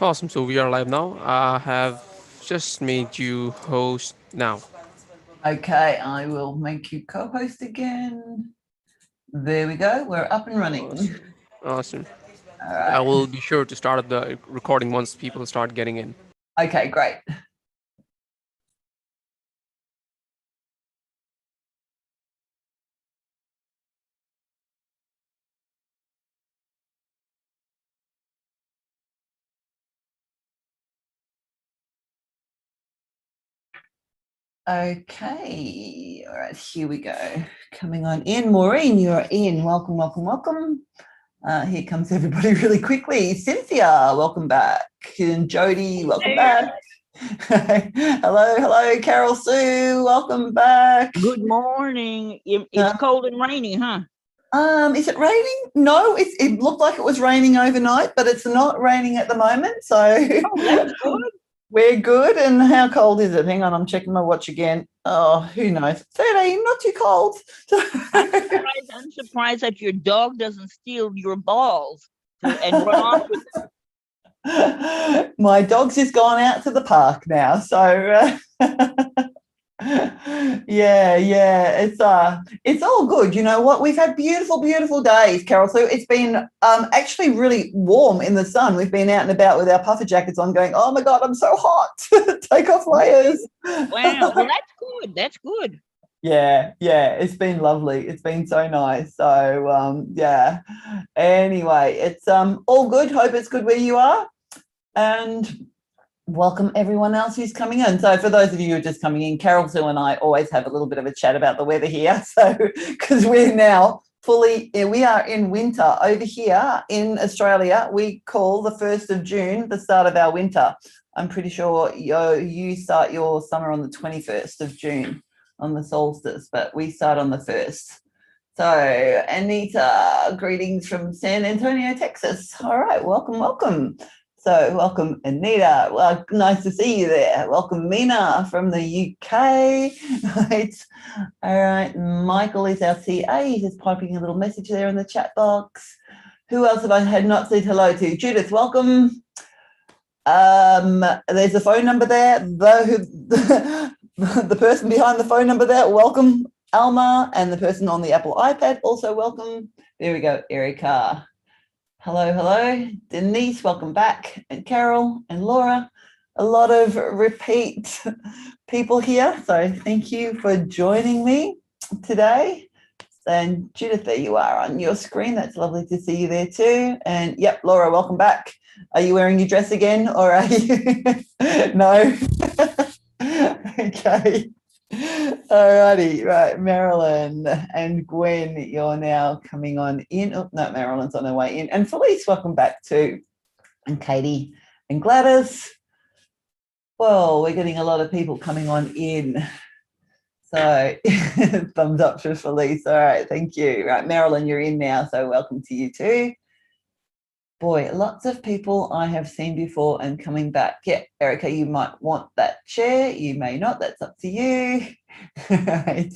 Awesome. So we are live now. I have just made you host now. Okay, I will make you co-host again. There we go. We're up and running. Awesome. Awesome. All I right. will be sure to start the recording once people start getting in. Okay, great. Okay. All right, here we go. Coming on in. Maureen, you're in. Welcome, welcome, welcome. Here comes everybody really quickly. Cynthia, welcome back. And Jody, welcome back. Hello, hello, Carol Sue, welcome back. Good morning. It's cold and rainy, huh? Is it raining? No, it looked like it was raining overnight, but it's not raining at the moment. So That's good. we're good. And how cold is it? Hang on, I'm checking my watch again. Oh, who knows? 13, not too cold. I'm surprised that your dog doesn't steal your balls and run off with them. My dog's just gone out to the park now. So yeah, it's all good. You know what? We've had beautiful days, Carol. So it's been actually really warm in the sun. We've been out and about with our puffer jackets on, going, oh my God, I'm so hot. Take off layers. Wow. Well, that's good. That's good. Yeah, it's been lovely. It's been so nice. So yeah. Anyway, it's all good. Hope it's good where you are. And welcome everyone else who's coming in. So for those of you who are just coming in, Carol Sue and I always have a little bit of a chat about the weather here. So because we are in winter over here in Australia. We call the 1st of June the start of our winter. I'm pretty sure you start your summer on the 21st of June on the solstice, but we start on the 1st. So Anita, greetings from San Antonio, Texas. All right, welcome. So welcome, Anita. Well, nice to see you there. Welcome, Mina from the UK. Right. All right. Michael is our TA. He's just piping a little message there in the chat box. Who else have I had not said hello to? Judith, welcome. There's a phone number there. The person behind the phone number there, welcome. Alma, and the person on the Apple iPad, also welcome. There we go, Erica. Hello. Denise, welcome back. And Carol and Laura. A lot of repeat people here. So thank you for joining me today. And Judith, there you are on your screen. That's lovely to see you there too. And yep, Laura, welcome back. Are you wearing your dress again or are you? No. Okay. Alrighty, right, Marilyn and Gwen, you're now coming on in. Oh, no, Marilyn's on her way in. And Felice, welcome back too. And Katie and Gladys. Well, we're getting a lot of people coming on in. So thumbs up for Felice. All right, thank you. Right, Marilyn, you're in now, so welcome to you too. Boy, lots of people I have seen before and coming back. Yeah, Erica, you might want that chair. You may not. That's up to you. Right.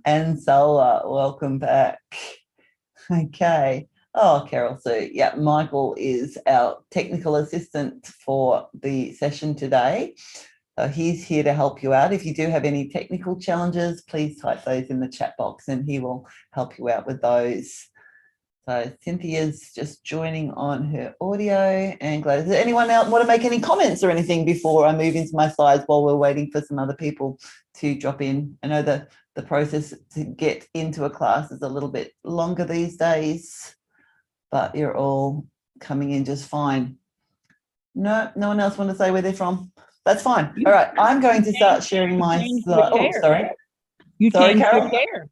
And Sola, welcome back. Okay. Oh, Carol Sue. Yeah, Michael is our technical assistant for the session today. So he's here to help you out. If you do have any technical challenges, please type those in the chat box and he will help you out with those. So Cynthia's just joining on her audio. And Gladys, does anyone else want to make any comments or anything before I move into my slides while we're waiting for some other people to drop in? I know the process to get into a class is a little bit longer these days, but you're all coming in just fine. No one else want to say where they're from? That's fine. All right, I'm going to start sharing my slide. Oh, sorry. You Sorry, changed Carol? your chair.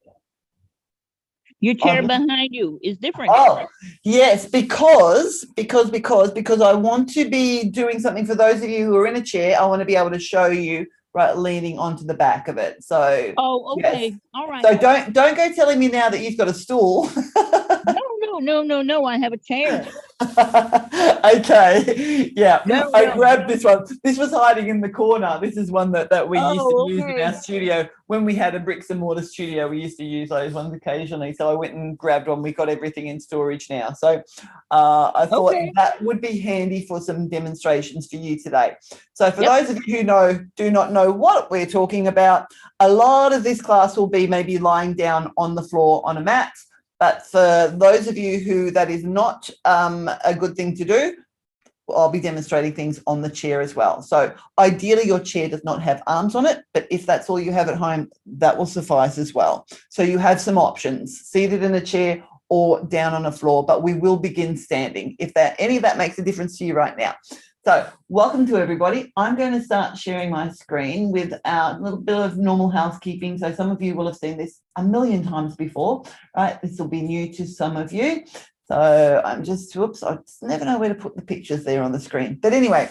Your chair behind you is different. Oh, yes, because I want to be doing something for those of you who are in a chair. I want to be able to show you, right, leaning onto the back of it. So oh, okay. Yes. All right. So don't go telling me now that you've got a stool. No. I have a chair. Okay. Yeah. No, I no. grabbed this one. This was hiding in the corner. This is one that we used to Oh, use in okay. our studio. When we had a bricks and mortar studio, we used to use those ones occasionally. So I went and grabbed one. We got everything in storage now. So I thought Okay. that would be handy for some demonstrations for you today. So for Yep. those of you who do not know what we're talking about, a lot of this class will be maybe lying down on the floor on a mat. But for those of you who that is not a good thing to do, I'll be demonstrating things on the chair as well. So ideally your chair does not have arms on it, but if that's all you have at home, that will suffice as well. So you have some options, seated in a chair or down on a floor, but we will begin standing if any of that makes a difference to you right now. So welcome to everybody. I'm going to start sharing my screen with a little bit of normal housekeeping. So some of you will have seen this a million times before, right? This will be new to some of you. So I'm just, whoops, I just never know where to put the pictures there on the screen. But anyway,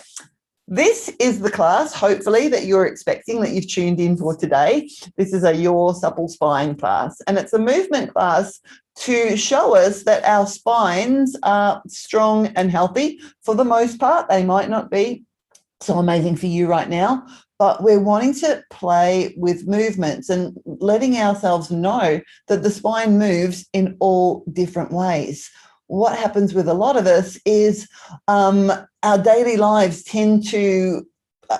this is the class, hopefully, that you're expecting, that you've tuned in for today. This is a Your Supple Spine class, and it's a movement class to show us that our spines are strong and healthy. For the most part, they might not be so amazing for you right now, but we're wanting to play with movements and letting ourselves know that the spine moves in all different ways. What happens with a lot of us is our daily lives tend to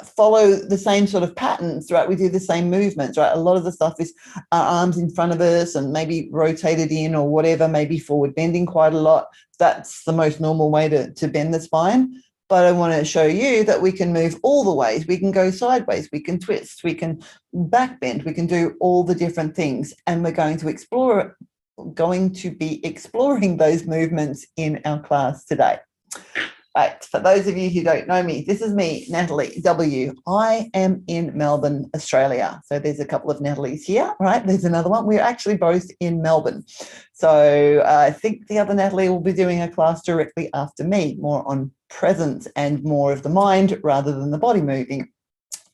follow the same sort of patterns, right? We do the same movements, right? A lot of the stuff is our arms in front of us and maybe rotated in or whatever, maybe forward bending quite a lot. That's the most normal way to bend the spine. But I want to show you that we can move all the ways. We can go sideways, we can twist, we can back bend, we can do all the different things. And we're going to be exploring those movements in our class today. Right, for those of you who don't know me, this is me, Natalie W. I am in Melbourne, Australia. So there's a couple of Natalies here, right? There's another one. We're actually both in Melbourne. So I think the other Natalie will be doing a class directly after me, more on presence and more of the mind rather than the body moving.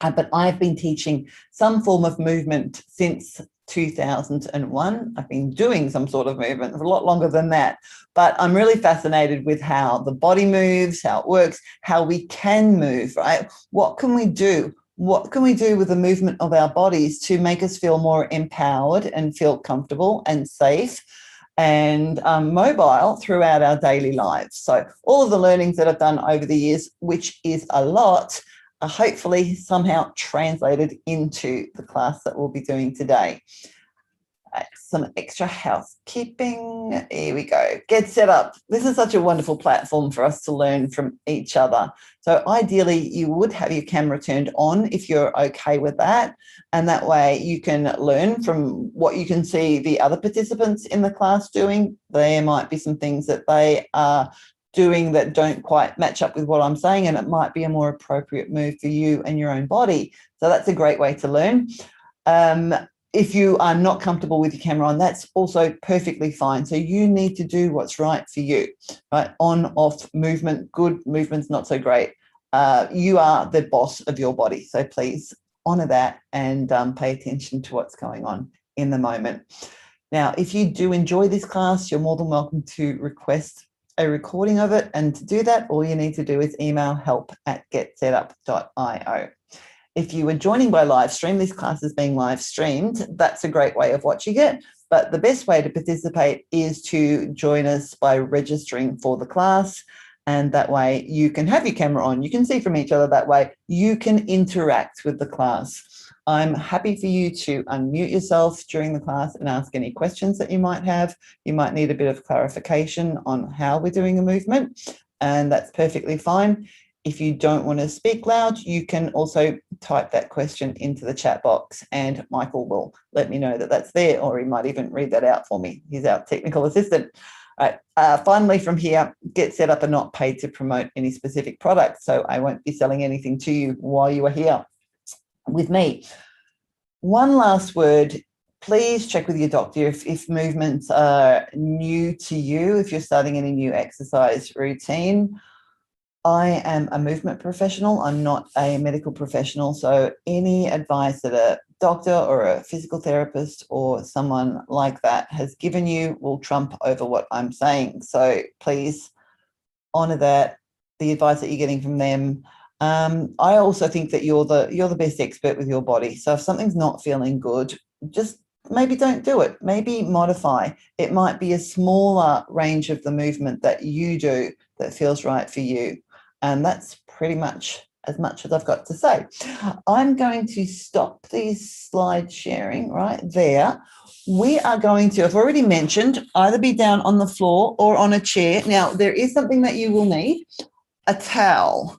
But I've been teaching some form of movement since 2001. I've been doing some sort of movement for a lot longer than that. But I'm really fascinated with how the body moves, how it works, how we can move, right? What can we do? What can we do with the movement of our bodies to make us feel more empowered and feel comfortable and safe and mobile throughout our daily lives? So all of the learnings that I've done over the years, which is a lot, are hopefully somehow translated into the class that we'll be doing today. Some extra housekeeping. Here we go. Get set up. This is such a wonderful platform for us to learn from each other. So ideally, you would have your camera turned on if you're okay with that. And that way you can learn from what you can see the other participants in the class doing. There might be some things that they are doing that don't quite match up with what I'm saying, and it might be a more appropriate move for you and your own body. So that's a great way to learn. If you are not comfortable with your camera on, that's also perfectly fine. So you need to do what's right for you, right? On, off, movement, good, movement's not so great. You are the boss of your body. So please honor that and pay attention to what's going on in the moment. Now, if you do enjoy this class, you're more than welcome to request a recording of it. And to do that, all you need to do is email help@getsetup.io. If you are joining by live stream, this class is being live streamed. That's a great way of watching it. But the best way to participate is to join us by registering for the class. And that way you can have your camera on. You can see from each other that way. You can interact with the class. I'm happy for you to unmute yourself during the class and ask any questions that you might have. You might need a bit of clarification on how we're doing a movement, and that's perfectly fine. If you don't want to speak loud, you can also type that question into the chat box and Michael will let me know that that's there, or he might even read that out for me. He's our technical assistant. All right. Finally, from here, Get Set Up are not paid to promote any specific product, so I won't be selling anything to you while you are here with me. One last word. Please check with your doctor if movements are new to you, if you're starting any new exercise routine. I am a movement professional. I'm not a medical professional. So any advice that a doctor or a physical therapist or someone like that has given you will trump over what I'm saying. So please honor that, the advice that you're getting from them. I also think that you're the best expert with your body. So if something's not feeling good, just maybe don't do it. Maybe modify. It might be a smaller range of the movement that you do that feels right for you. And that's pretty much as I've got to say. I'm going to stop these slide sharing right there. We are going to, I've already mentioned, either be down on the floor or on a chair. Now, there is something that you will need, a towel.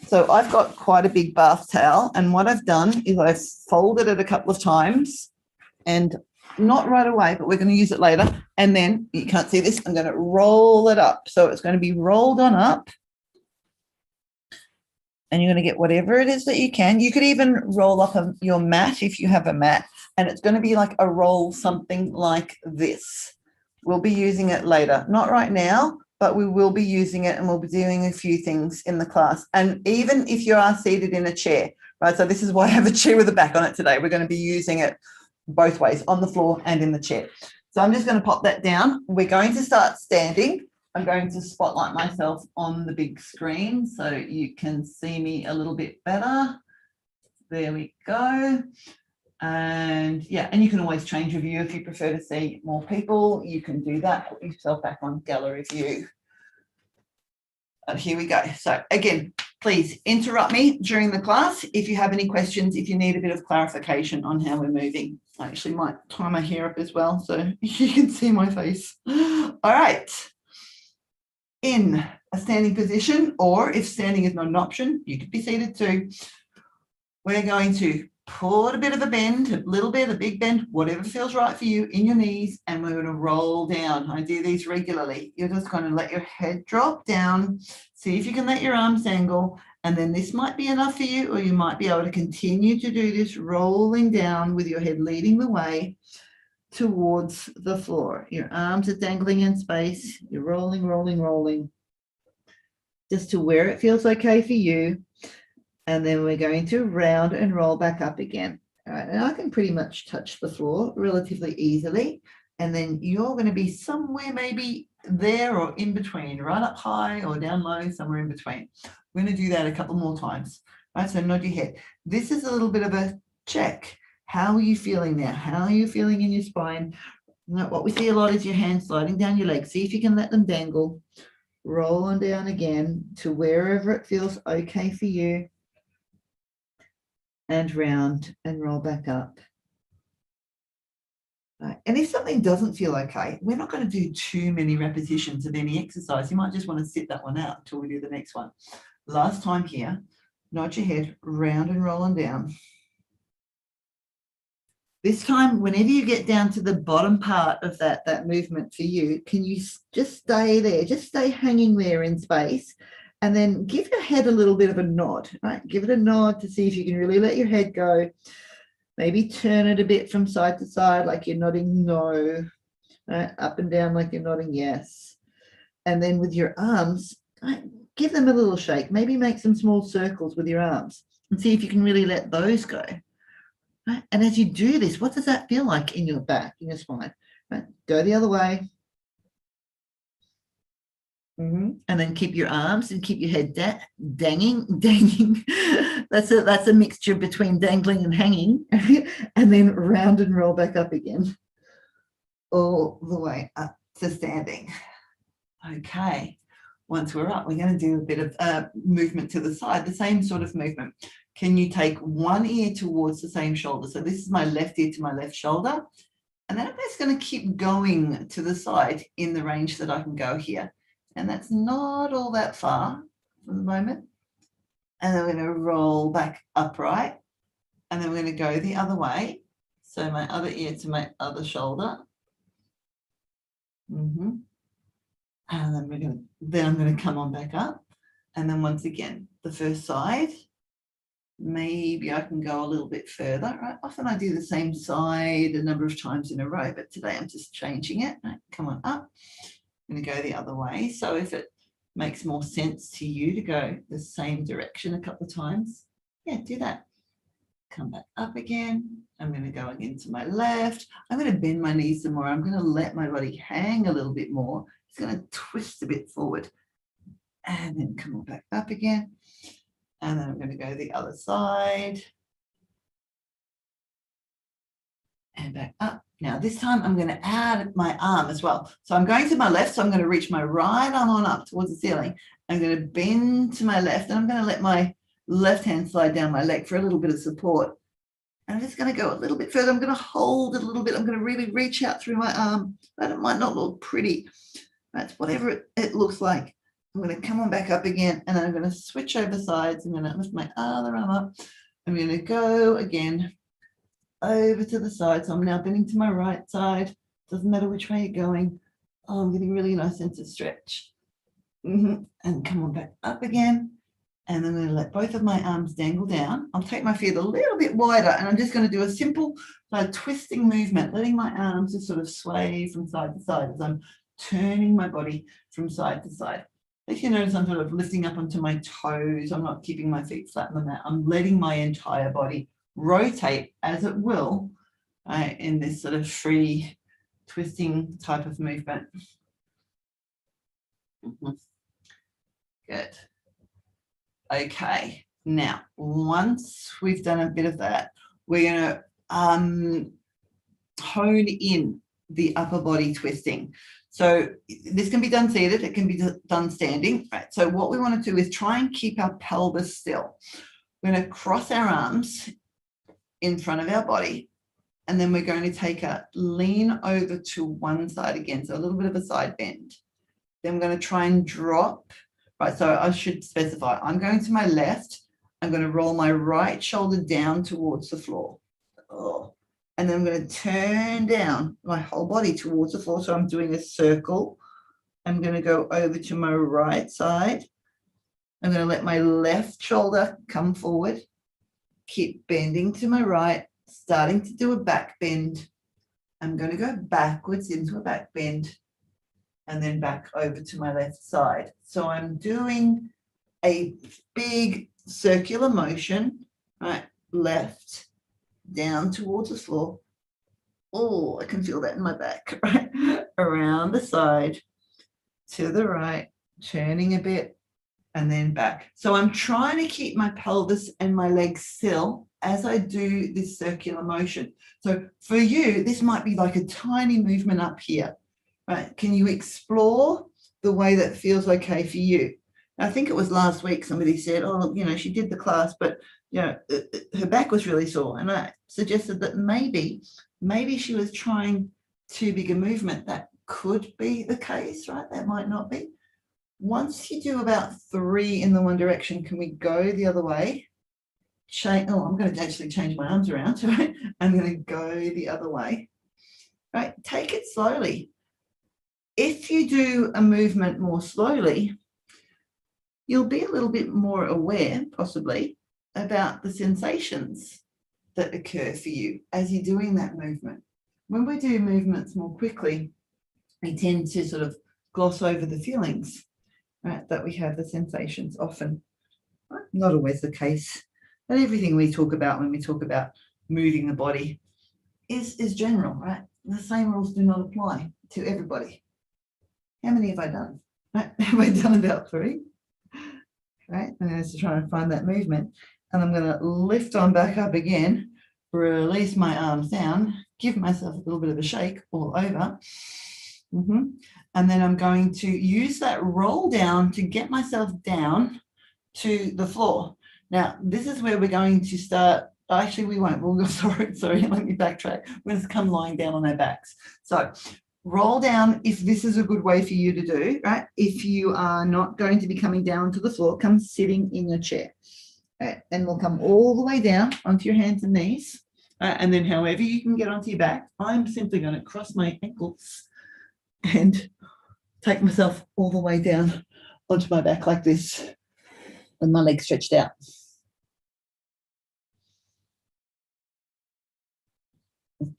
So I've got quite a big bath towel, and what I've done is I've folded it a couple of times, and not right away, but we're going to use it later. And then you can't see this, I'm going to roll it up. So it's going to be rolled on up, and you're going to get whatever it is that you can. You could even roll up your mat if you have a mat, and it's going to be like a roll, something like this. We'll be using it later, not right now, but we will be using it, and we'll be doing a few things in the class. And even if you are seated in a chair, right? So this is why I have a chair with a back on it today. We're going to be using it both ways, on the floor and in the chair. So I'm just going to pop that down. We're going to start standing. I'm going to spotlight myself on the big screen so you can see me a little bit better. There we go. And yeah, and you can always change your view if you prefer to see more people. You can do that. Put yourself back on gallery view. And here we go. So again, please interrupt me during the class if you have any questions, if you need a bit of clarification on how we're moving. I actually might tie my hair up as well so you can see my face. All right. In a standing position, or if standing is not an option, you could be seated too. We're going to put a bit of a bend, a little bit, a big bend, whatever feels right for you in your knees, and we're going to roll down. I do these regularly. You're just going to let your head drop down, see if you can let your arms dangle, and then this might be enough for you, or you might be able to continue to do this rolling down with your head leading the way towards the floor. Your arms are dangling in space. You're rolling, rolling, rolling, just to where it feels okay for you. And then we're going to round and roll back up again. All right, and I can pretty much touch the floor relatively easily. And then you're going to be somewhere maybe there or in between, right up high or down low, somewhere in between. We're going to do that a couple more times. All right, so nod your head. This is a little bit of a check. How are you feeling now? How are you feeling in your spine? What we see a lot is your hands sliding down your legs. See if you can let them dangle. Roll on down again to wherever it feels okay for you. And round and roll back up. Right. And if something doesn't feel okay, we're not going to do too many repetitions of any exercise. You might just want to sit that one out until we do the next one. Last time here, nod your head, round and roll on down. This time, whenever you get down to the bottom part of that movement for you, can you just stay there? Just stay hanging there in space. And then give your head a little bit of a nod, right? Give it a nod to see if you can really let your head go. Maybe turn it a bit from side to side like you're nodding no, right? Up and down like you're nodding yes. And then with your arms, right, give them a little shake. Maybe make some small circles with your arms and see if you can really let those go. Right? And as you do this, what does that feel like in your back, in your spine? Right? Go the other way. And then keep your arms and keep your head dangling. That's a mixture between dangling and hanging. And then round and roll back up again, all the way up to standing. Okay, once we're up, we're going to do a bit of movement to the side, the same sort of movement. Can you take one ear towards the same shoulder? So this is my left ear to my left shoulder. And then I'm just going to keep going to the side in the range that I can go here. And that's not all that far for the moment. And then we're going to roll back upright. And then we're going to go the other way. So my other ear to my other shoulder. And then I'm going to come on back up. And then once again, the first side. Maybe I can go a little bit further. Right? Often I do the same side a number of times in a row, but today I'm just changing it. Right? Come on up. I'm going to go the other way. So if it makes more sense to you to go the same direction a couple of times, yeah, do that. Come back up again. I'm going to go again to my left. I'm going to bend my knees some more. I'm going to let my body hang a little bit more. It's going to twist a bit forward. and then come on back up again. And then I'm going to go the other side. And back up. Now this time I'm going to add my arm as well. So I'm going to my left, so I'm going to reach my right arm on up towards the ceiling. I'm going to bend to my left, and I'm going to let my left hand slide down my leg for a little bit of support. And I'm just going to go a little bit further. I'm going to hold it a little bit. I'm going to really reach out through my arm, but it might not look pretty. That's whatever it looks like. I'm going to come on back up again, and then I'm going to switch over sides. I'm going to lift my other arm up. I'm going to go again over to the side. So I'm now bending to my right side. Doesn't matter which way you're going. Oh, I'm getting really nice sense of stretch. And come on back up again. And I'm going to let both of my arms dangle down. I'll take my feet a little bit wider, and I'm just going to do a simple twisting movement, letting my arms just sort of sway from side to side as I'm turning my body from side to side. If you notice, I'm sort of lifting up onto my toes. I'm not keeping my feet flat on the mat. I'm letting my entire body rotate as it will in this sort of free twisting type of movement. Good. Okay, now once we've done a bit of that, we're going to hone in the upper body twisting. So this can be done seated, it can be done standing, right? So what we want to do is try and keep our pelvis still. We're going to cross our arms in front of our body, and then we're going to take a lean over to one side again, so a little bit of a side bend. Then we're going to try and drop. Right, so I should specify, I'm going to my left, I'm going to roll my right shoulder down towards the floor. And then I'm going to turn down my whole body towards the floor. So I'm doing a circle. I'm going to go over to my right side. I'm going to let my left shoulder come forward. Keep bending to my right, starting to do a back bend. I'm going to go backwards into a back bend, and then back over to my left side. So I'm doing a big circular motion, right? Left, down towards the floor. Oh, I can feel that in my back, right? Around the side, to the right, turning a bit, and then back. So I'm trying to keep my pelvis and my legs still as I do this circular motion. So for you, this might be like a tiny movement up here. Right? Can you explore the way that feels okay for you? I think it was last week somebody said, oh, you know, she did the class, but, you know, her back was really sore. And I suggested that maybe she was trying too big a movement. That could be the case, right? That might not be. Once you do about 3 in the one direction, can we go the other way? I'm going to actually change my arms around, right? I'm going to go the other way, right? Take it slowly. If you do a movement more slowly, you'll be a little bit more aware, possibly, about the sensations that occur for you as you're doing that movement. When we do movements more quickly, we tend to sort of gloss over the feelings, right, that we have, the sensations often. Right? Not always the case. But everything we talk about when we talk about moving the body is general, right? The same rules do not apply to everybody. How many have I done? Right? Have I done about 3? Right? I'm going to try and find that movement. And I'm going to lift on back up again, release my arms down, give myself a little bit of a shake all over. And then I'm going to use that roll down to get myself down to the floor. Now, this is where we're going to start. Actually, we won't. We'll go, sorry, let me backtrack. We're going to come lying down on our backs. So roll down if this is a good way for you to do, right? If you are not going to be coming down to the floor, come sitting in your chair. Right? And we'll come all the way down onto your hands and knees. And then however you can get onto your back, I'm simply going to cross my ankles and take myself all the way down onto my back like this, with my legs stretched out.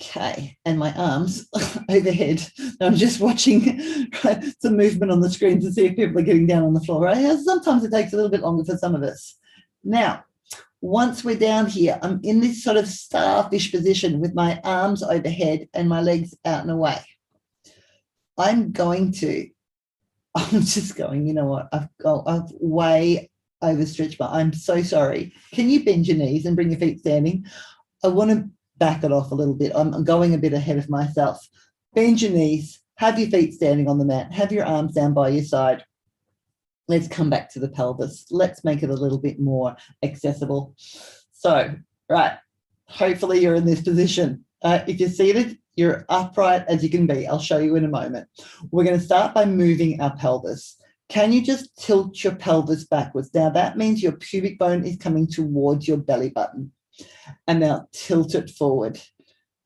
Okay, and my arms overhead. Now I'm just watching some movement on the screen to see if people are getting down on the floor. Right? Sometimes it takes a little bit longer for some of us. Now, once we're down here, I'm in this sort of starfish position with my arms overhead and my legs out and away. I'm going to I'm just going, you know what? I've way overstretched, but I'm so sorry. Can you bend your knees and bring your feet standing? I want to back it off a little bit. I'm going a bit ahead of myself. Bend your knees, have your feet standing on the mat, have your arms down by your side. Let's come back to the pelvis. Let's make it a little bit more accessible. So, right, hopefully you're in this position. If you're seated, you're upright as you can be. I'll show you in a moment. We're going to start by moving our pelvis. Can you just tilt your pelvis backwards? Now, that means your pubic bone is coming towards your belly button. And now tilt it forward,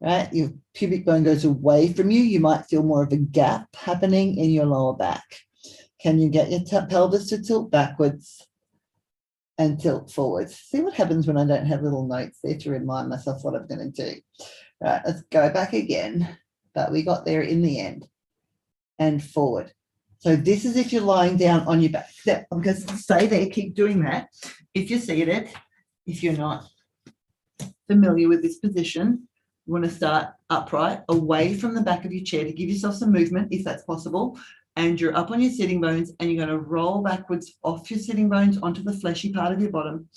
right? Your pubic bone goes away from you. You might feel more of a gap happening in your lower back. Can you get your pelvis to tilt backwards and tilt forwards? See what happens when I don't have little notes there to remind myself what I'm going to do. Right, let's go back again. But we got there in the end. And forward. So this is if you're lying down on your back. I'm going to stay there, keep doing that. If you're seated, if you're not familiar with this position, you want to start upright, away from the back of your chair to give yourself some movement, if that's possible. And you're up on your sitting bones, and you're going to roll backwards off your sitting bones onto the fleshy part of your bottom,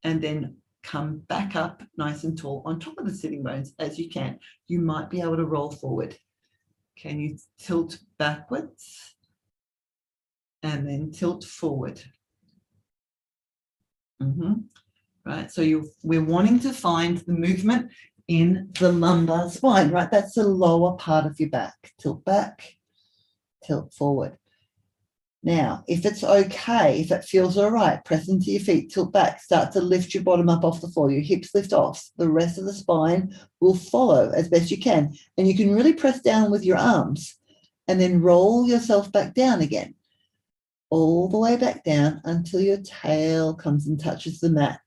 and then come back up nice and tall on top of the sitting bones as you can. You might be able to roll forward. Can you tilt backwards and then tilt forward? Right, so we're wanting to find the movement in the lumbar spine, right? That's the lower part of your back. Tilt back, tilt forward. Now, if it's okay, if it feels all right, press into your feet, tilt back, start to lift your bottom up off the floor, your hips lift off, the rest of the spine will follow as best you can. And you can really press down with your arms and then roll yourself back down again, all the way back down until your tail comes and touches the mat.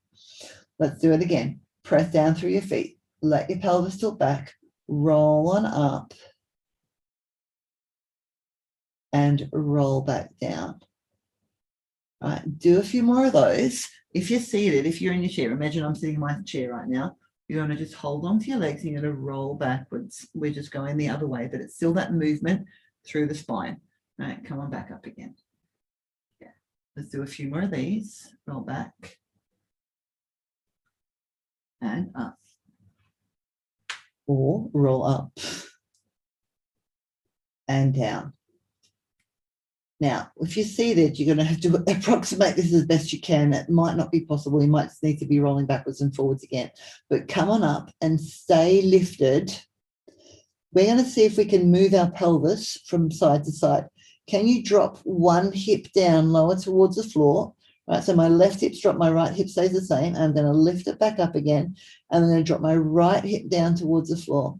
Let's do it again. Press down through your feet, let your pelvis tilt back, roll on up, and roll back down. All right, do a few more of those. If you're seated, if you're in your chair, imagine I'm sitting in my chair right now. You're going to just hold on to your legs and you're going to roll backwards. We're just going the other way, but it's still that movement through the spine. All right, come on back up again. Yeah, let's do a few more of these. Roll back and up. Or roll up and down. Now, if you're seated, you're going to have to approximate this as best you can. It might not be possible. You might need to be rolling backwards and forwards again. But come on up and stay lifted. We're going to see if we can move our pelvis from side to side. Can you drop one hip down lower towards the floor? Right, so my left hip's dropped, my right hip stays the same. I'm going to lift it back up again. And I'm going to drop my right hip down towards the floor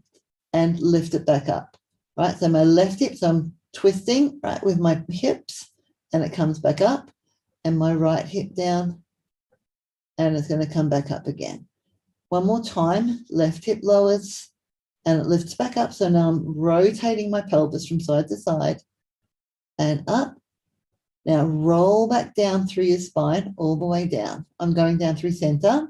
and lift it back up. Right, so my left hip, so I'm twisting, right, with my hips, and it comes back up, and my right hip down, and it's going to come back up again. One more time, left hip lowers, and it lifts back up. So now I'm rotating my pelvis from side to side and up. Now roll back down through your spine all the way down. I'm going down through center.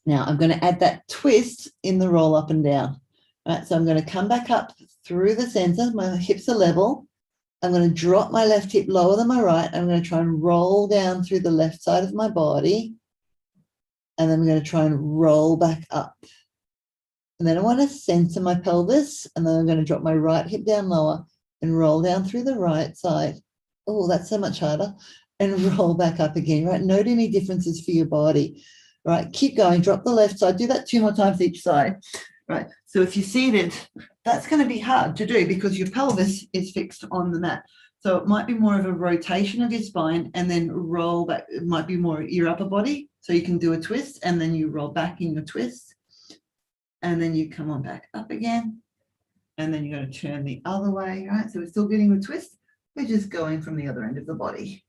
Now I'm going to add that twist in the roll up and down. All right, so I'm going to come back up through the center. My hips are level. I'm going to drop my left hip lower than my right. I'm going to try and roll down through the left side of my body. And then I'm going to try and roll back up. And then I want to center my pelvis. And then I'm going to drop my right hip down lower and roll down through the right side. Oh, that's so much harder. And roll back up again, right? Note any differences for your body, right? Keep going. Drop the left side. Do that 2 more times each side, right? So if you're seated, that's going to be hard to do because your pelvis is fixed on the mat. So it might be more of a rotation of your spine and then roll back. It might be more your upper body. So you can do a twist and then you roll back in your twist. And then you come on back up again. And then you're going to turn the other way, right? So we're still getting the twist. We're just going from the other end of the body,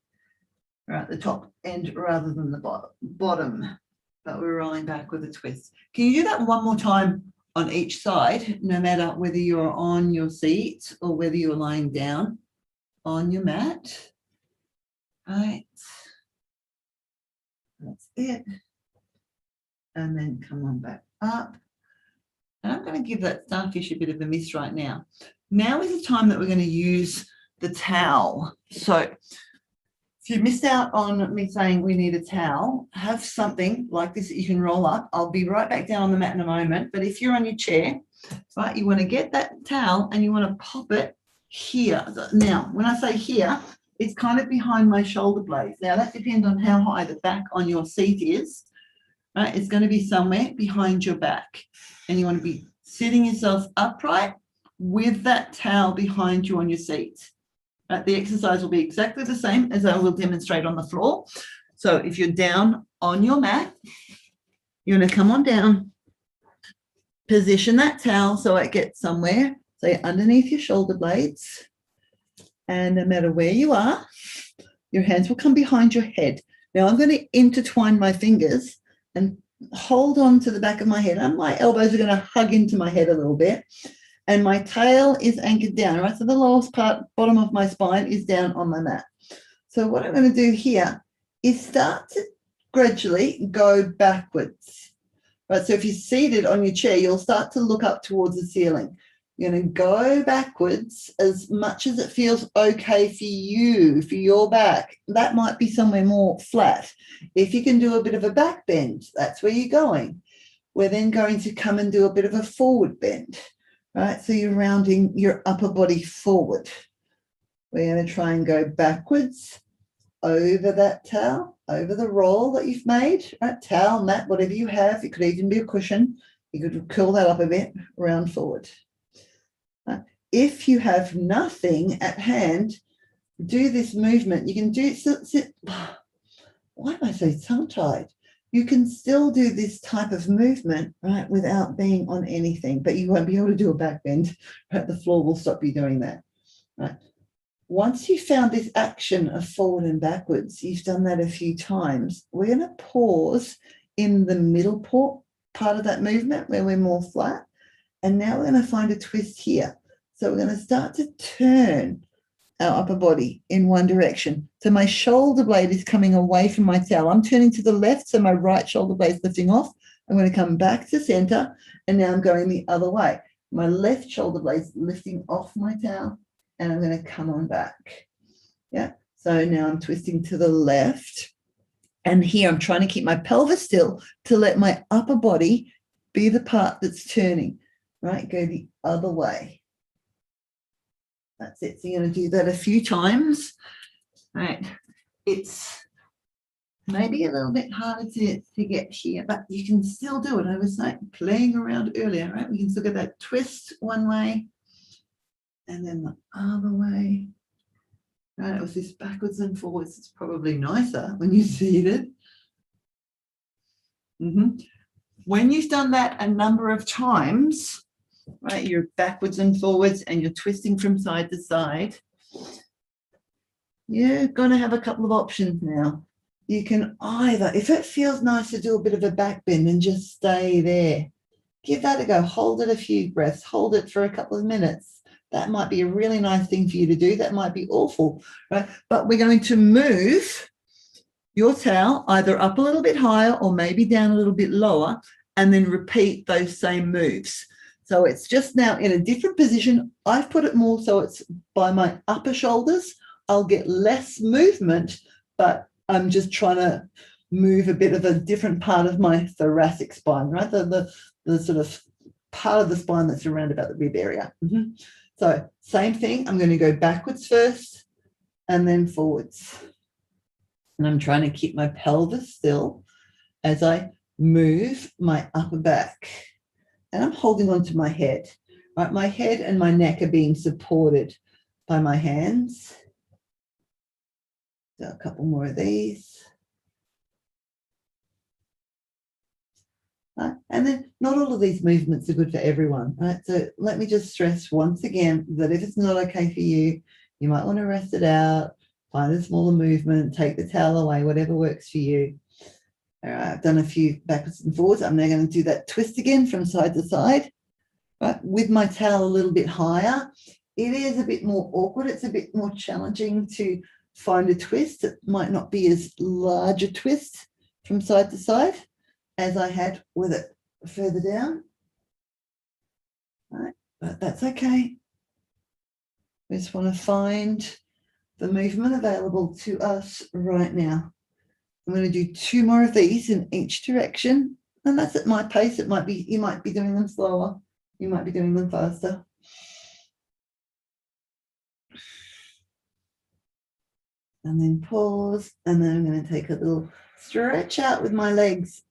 right? The top end rather than the bottom, but we're rolling back with a twist. Can you do that one more time on each side, no matter whether you're on your seat or whether you're lying down on your mat? Right. That's it. And then come on back up. And I'm going to give that starfish a bit of a miss right now. Now is the time that we're going to use the towel. So if you missed out on me saying we need a towel, have something like this that you can roll up. I'll be right back down on the mat in a moment. But if you're on your chair, right, you want to get that towel and you want to pop it here. Now, when I say here, it's kind of behind my shoulder blades. Now, that depends on how high the back on your seat is. Right? It's going to be somewhere behind your back. And you want to be sitting yourself upright with that towel behind you on your seat. Right? The exercise will be exactly the same as I will demonstrate on the floor. So if you're down on your mat, you're going to come on down, position that towel so it gets somewhere, say underneath your shoulder blades. And no matter where you are, your hands will come behind your head. Now I'm going to intertwine my fingers and hold on to the back of my head. And my elbows are going to hug into my head a little bit. And my tail is anchored down, right? So the lowest part, bottom of my spine is down on my mat. So what I'm going to do here is start to gradually go backwards. Right? So if you're seated on your chair, you'll start to look up towards the ceiling. You're going to go backwards as much as it feels okay for you, for your back. That might be somewhere more flat. If you can do a bit of a back bend, that's where you're going. We're then going to come and do a bit of a forward bend, right? So you're rounding your upper body forward. We're going to try and go backwards over that towel, over the roll that you've made, right? Towel, mat, whatever you have. It could even be a cushion. You could curl that up a bit, round forward. If you have nothing at hand, do this movement. You can do sit. Why am I so tongue-tied? You can still do this type of movement, right, without being on anything, but you won't be able to do a back bend. Right? The floor will stop you doing that. Right? Once you've found this action of forward and backwards, you've done that a few times, we're going to pause in the middle part of that movement where we're more flat. And now we're going to find a twist here. So we're going to start to turn our upper body in one direction. So my shoulder blade is coming away from my towel. I'm turning to the left, so my right shoulder blade is lifting off. I'm going to come back to center, and now I'm going the other way. My left shoulder blade is lifting off my towel, and I'm going to come on back. Yeah. So now I'm twisting to the left, and here I'm trying to keep my pelvis still to let my upper body be the part that's turning. Right? Go the other way. That's it. So you're going to do that a few times. Right. It's maybe a little bit harder to get here, but you can still do it. I was like playing around earlier, right? We can still get that twist one way and then the other way. Right? It was this backwards and forwards. It's probably nicer when you're seated. When you've done that a number of times, right, you're backwards and forwards and you're twisting from side to side, you're going to have a couple of options now. You can either, if it feels nice to do a bit of a back bend and just stay there, give that a go. Hold it a few breaths. Hold it for a couple of minutes. That might be a really nice thing for you to do. That might be awful, right? But we're going to move your towel either up a little bit higher or maybe down a little bit lower, and then repeat those same moves. So it's just now in a different position. I've put it more so it's by my upper shoulders. I'll get less movement, but I'm just trying to move a bit of a different part of my thoracic spine, right? The sort of part of the spine that's around about the rib area. So same thing. I'm going to go backwards first and then forwards. And I'm trying to keep my pelvis still as I move my upper back. And I'm holding on to my head, right? My head and my neck are being supported by my hands. So a couple more of these. Right? And then not all of these movements are good for everyone, right? So let me just stress once again that if it's not okay for you, you might want to rest it out, find a smaller movement, take the towel away, whatever works for you. All right, I've done a few backwards and forwards. I'm now going to do that twist again from side to side, right? With my towel a little bit higher. It is a bit more awkward. It's a bit more challenging to find a twist. It might not be as large a twist from side to side as I had with it further down. All right, but that's okay. We just want to find the movement available to us right now. I'm going to do 2 more of these in each direction, and that's at my pace. It might be, you might be doing them slower, you might be doing them faster. And then pause, and then I'm going to take a little stretch out with my legs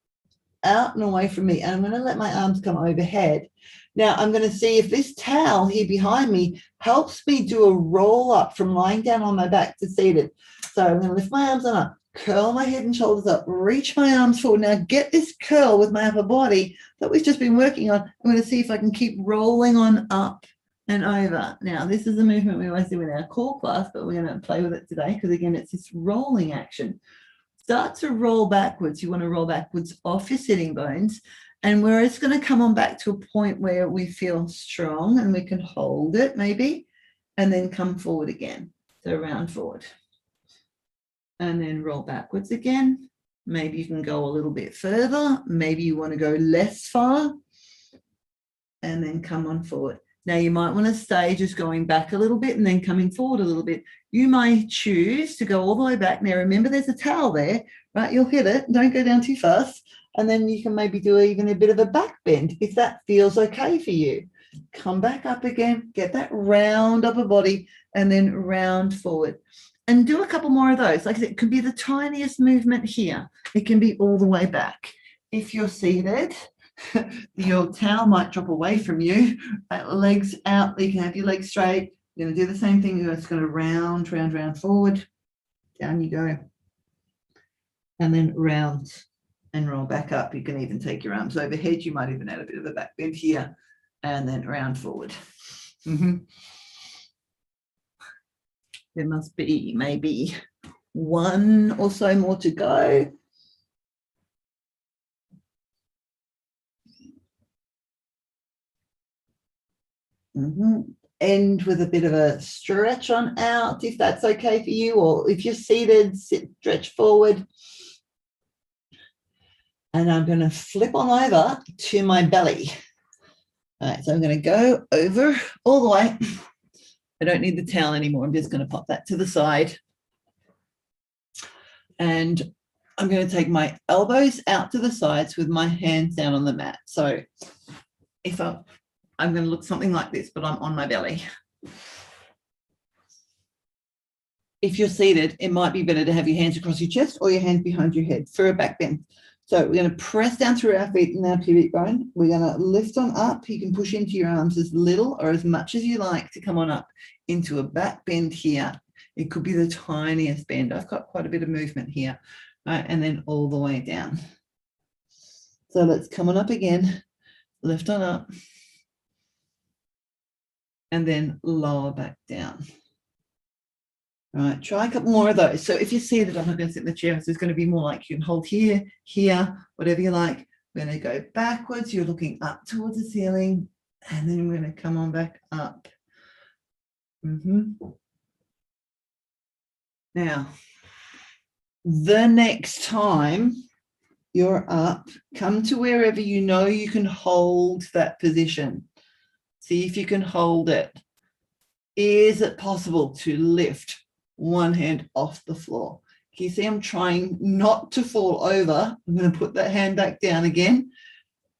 out and away from me, and I'm going to let my arms come overhead. Now I'm going to see if this towel here behind me helps me do a roll up from lying down on my back to seated. So I'm going to lift my arms on up, curl my head and shoulders up, reach my arms forward. Now get this curl with my upper body that we've just been working on. I'm going to see if I can keep rolling on up and over. Now this is a movement we always do in our core class, but we're going to play with it today because again it's this rolling action. Start to roll backwards. You want to roll backwards off your sitting bones, and we're just going to come on back to a point where we feel strong and we can hold it maybe, and then come forward again. So round forward and then roll backwards again. Maybe you can go a little bit further. Maybe you want to go less far and then come on forward. Now you might want to stay just going back a little bit and then coming forward a little bit. You might choose to go all the way back. Now remember there's a towel there, right? You'll hit it, don't go down too fast. And then you can maybe do even a bit of a back bend if that feels okay for you. Come back up again, get that round upper body and then round forward. And do a couple more of those. Like I said, it could be the tiniest movement here. It can be all the way back. If you're seated, your towel might drop away from you. Legs out, you can have your legs straight. You're going to do the same thing. You're just going to round forward. Down you go. And then round and roll back up. You can even take your arms overhead. You might even add a bit of a back bend here and then round forward. There must be maybe 1 or so more to go. End with a bit of a stretch on out if that's okay for you, or if you're seated, stretch forward. And I'm going to flip on over to my belly. All right, so I'm going to go over all the way. I don't need the towel anymore. I'm just going to pop that to the side. And I'm going to take my elbows out to the sides with my hands down on the mat. So if I'm going to look something like this, but I'm on my belly. If you're seated, it might be better to have your hands across your chest or your hands behind your head for a back bend. So we're going to press down through our feet and our pubic bone. We're going to lift on up. You can push into your arms as little or as much as you like to come on up into a back bend here. It could be the tiniest bend. I've got quite a bit of movement here. Right, and then all the way down. So let's come on up again. Lift on up. And then lower back down. All right, try a couple more of those. So if you see that I'm not going to sit in the chair, so it's going to be more like you can hold here, here, whatever you like. We're going to go backwards. You're looking up towards the ceiling, and then we're going to come on back up. Now, the next time you're up, come to wherever you know you can hold that position. See if you can hold it. Is it possible to lift one hand off the floor? Can you see I'm trying not to fall over? I'm going to put that hand back down again,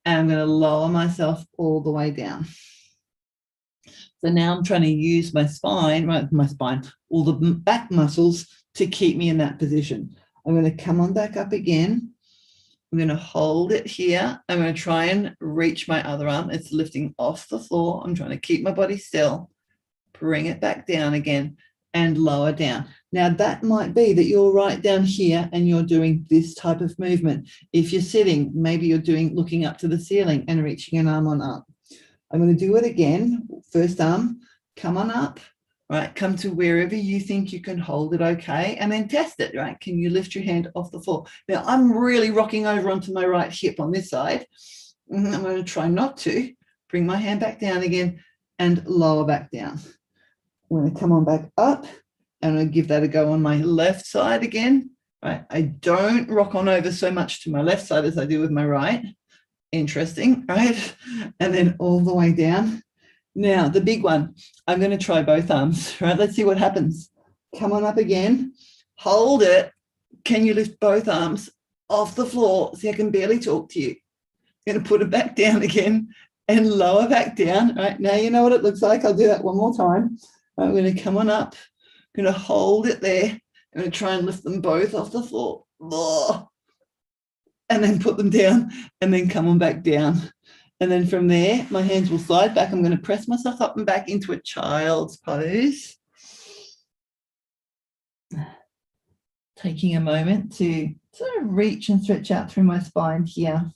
and I'm going to lower myself all the way down. So now I'm trying to use my spine, right, all the back muscles to keep me in that position. I'm going to come on back up again. I'm going to hold it here. I'm going to try and reach my other arm. It's lifting off the floor. I'm trying to keep my body still. Bring it back down again and lower down. Now that might be that you're right down here and you're doing this type of movement. If you're sitting, maybe you're looking up to the ceiling and reaching an arm on up. I'm going to do it again. First arm, come on up, right? Come to wherever you think you can hold it okay, and then test it, right? Can you lift your hand off the floor? Now I'm really rocking over onto my right hip on this side. I'm going to try not to. Bring my hand back down again and lower back down. I'm going to come on back up and I'll give that a go on my left side again. Right? I don't rock on over so much to my left side as I do with my right. Interesting, right? And then all the way down Now, the big one, I'm going to try both arms, right? Let's see what happens. Come on up again. Hold it. Can you lift both arms off the floor? See, I can barely talk to you. I'm going to put it back down again and lower back down. Right, now you know what it looks like. I'll do that one more time. I'm going to come on up. I'm going to hold it there. I'm going to try and lift them both off the floor. And then put them down and then come on back down. And then from there, my hands will slide back. I'm going to press myself up and back into a child's pose. Taking a moment to sort of reach and stretch out through my spine here.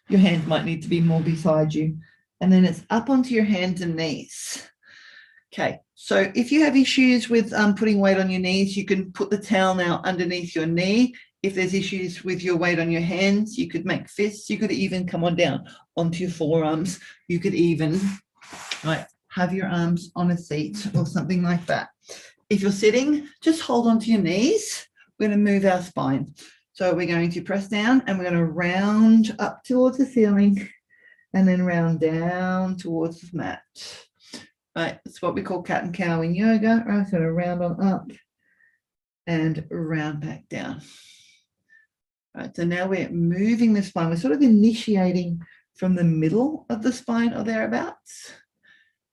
Your hands might need to be more beside you. And then it's up onto your hands and knees. Okay, so if you have issues with putting weight on your knees, you can put the towel now underneath your knee. If there's issues with your weight on your hands, you could make fists. You could even come on down onto your forearms. You could even have your arms on a seat or something like that. If you're sitting, just hold onto your knees. We're going to move our spine. So we're going to press down and we're going to round up towards the ceiling and then round down towards the mat. Right, it's what we call cat and cow in yoga. Right, so round on up and round back down. Right, so now we're moving the spine. We're sort of initiating from the middle of the spine or thereabouts.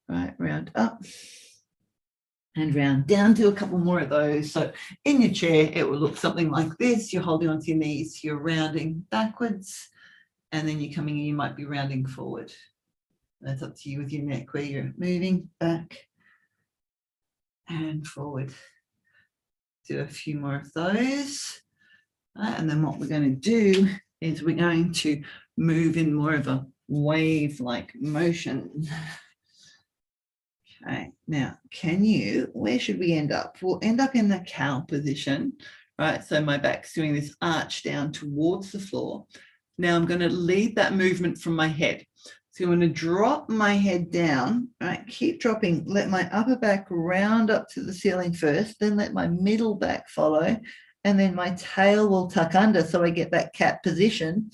Right, round up and round down. Do a couple more of those. So in your chair, it will look something like this. You're holding onto your knees, you're rounding backwards, and then you're coming in, you might be rounding forward. That's up to you with your neck, where you're moving back and forward. Do a few more of those. And then what we're going to do is we're going to move in more of a wave-like motion. Okay, now where should we end up? We'll end up in the cow position, right? So my back's doing this arch down towards the floor. Now I'm going to lead that movement from my head. So I'm going to drop my head down, right? Keep dropping. Let my upper back round up to the ceiling first, then let my middle back follow, and then my tail will tuck under so I get that cat position.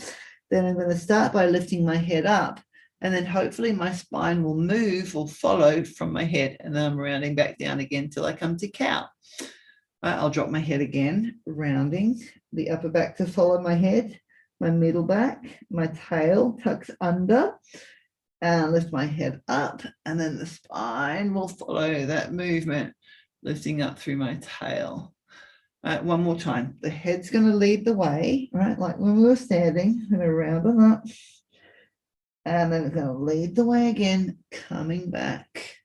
Then I'm going to start by lifting my head up, and then hopefully my spine will move or follow from my head, and then I'm rounding back down again till I come to cow. Right, I'll drop my head again, rounding the upper back to follow my head, my middle back, my tail tucks under, and lift my head up, and then the spine will follow that movement, lifting up through my tail. Right, one more time. The head's going to lead the way, right? Like when we were standing, I'm going to round on up, and then it's going to lead the way again, coming back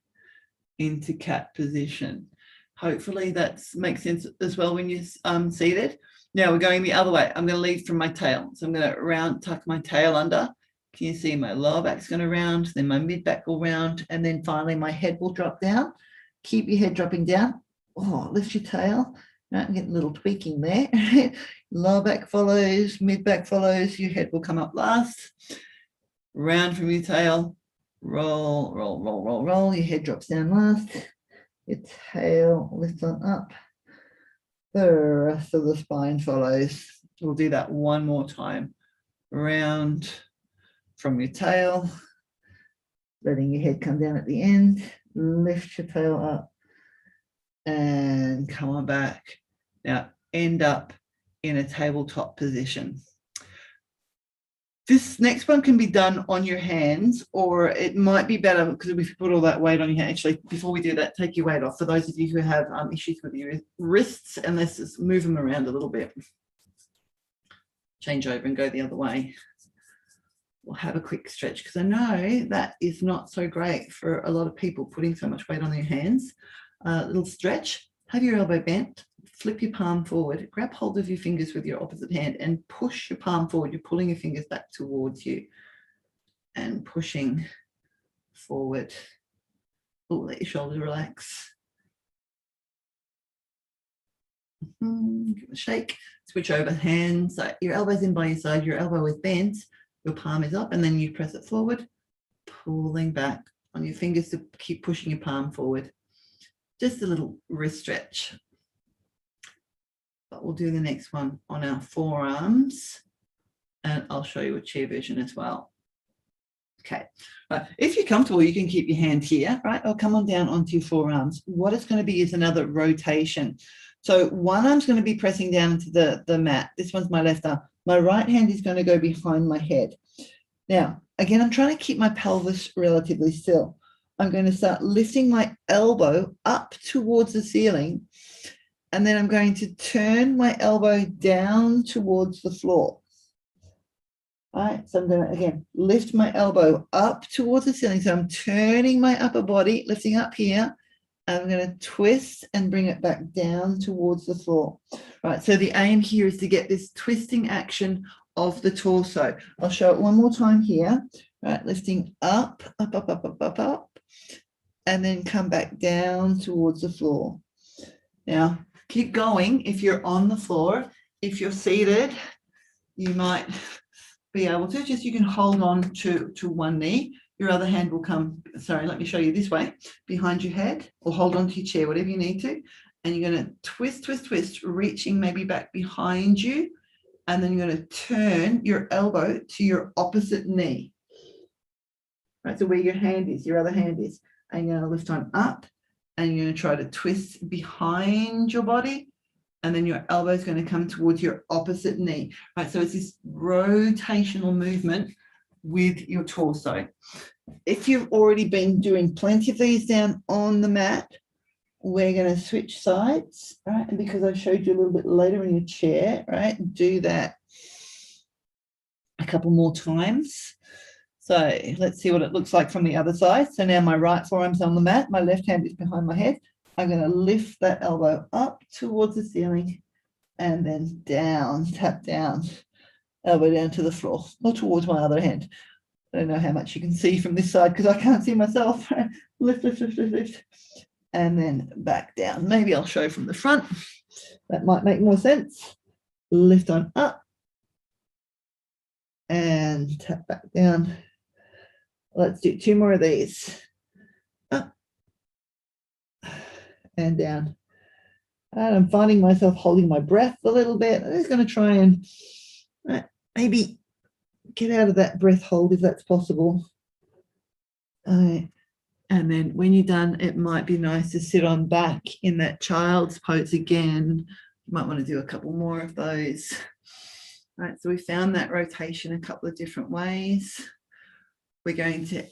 into cat position. Hopefully that makes sense as well when you're seated. Now we're going the other way. I'm going to lead from my tail. So I'm going to tuck my tail under. Can you see my lower back's going to round, then my mid back will round, and then finally my head will drop down. Keep your head dropping down. Oh, lift your tail. Right, I'm getting a little tweaking there. Lower back follows, mid back follows, your head will come up last. Round from your tail. Roll, roll, roll, roll, roll. Your head drops down last. Your tail lifts on up. The rest of the spine follows. We'll do that one more time. Round from your tail, letting your head come down at the end, lift your tail up and come on back. Now end up in a tabletop position. This next one can be done on your hands, or it might be better because if you put all that weight on your hand. Actually, before we do that, take your weight off. For those of you who have issues with your wrists, and let's just move them around a little bit. Change over and go the other way. We'll have a quick stretch because I know that is not so great for a lot of people, putting so much weight on their hands. Little stretch. Have your elbow bent. Flip your palm forward, grab hold of your fingers with your opposite hand and push your palm forward. You're pulling your fingers back towards you and pushing forward. Oh, let your shoulders relax. Give it a shake. Switch over hands. Your elbow's in by your side, your elbow is bent, your palm is up, and then you press it forward, pulling back on your fingers to keep pushing your palm forward. Just a little wrist stretch. But we'll do the next one on our forearms, and I'll show you a chair version as well. Okay. Right. If you're comfortable, you can keep your hand here, right? Or come on down onto your forearms. What it's going to be is another rotation. So one arm's going to be pressing down into the mat. This one's my left arm. My right hand is going to go behind my head. Now, again, I'm trying to keep my pelvis relatively still. I'm going to start lifting my elbow up towards the ceiling, and then I'm going to turn my elbow down towards the floor. All right, so I'm going to, again, lift my elbow up towards the ceiling. So I'm turning my upper body, lifting up here. I'm going to twist and bring it back down towards the floor. Right, so the aim here is to get this twisting action of the torso. I'll show it one more time here. Right, lifting up, up, up, up, up, up, up, and then come back down towards the floor. Now, keep going if you're on the floor. If you're seated, you might be able to, just you can hold on to one knee. Your other hand will come, sorry, let me show you this way, behind your head, or hold on to your chair, whatever you need to. And you're going to twist, twist, twist, reaching maybe back behind you. And then you're going to turn your elbow to your opposite knee. Right, so where your hand is, your other hand is. And you're going to lift on up, and you're going to try to twist behind your body. And then your elbow is going to come towards your opposite knee. Right, so it's this rotational movement with your torso. If you've already been doing plenty of these down on the mat, we're going to switch sides, right? And because I showed you a little bit later in your chair, right? Do that a couple more times. So let's see what it looks like from the other side. So now my right forearm's on the mat, my left hand is behind my head. I'm going to lift that elbow up towards the ceiling and then down, tap down, elbow down to the floor, or towards my other hand. I don't know how much you can see from this side because I can't see myself. Lift, lift, lift, lift, lift, and then back down. Maybe I'll show from the front. That might make more sense. Lift on up and tap back down. Let's do 2 more of these. Up and down. And I'm finding myself holding my breath a little bit. I'm just going to try and maybe get out of that breath hold if that's possible. And then when you're done, it might be nice to sit on back in that child's pose again. You might want to do a couple more of those. All right, so we found that rotation a couple of different ways. We're going to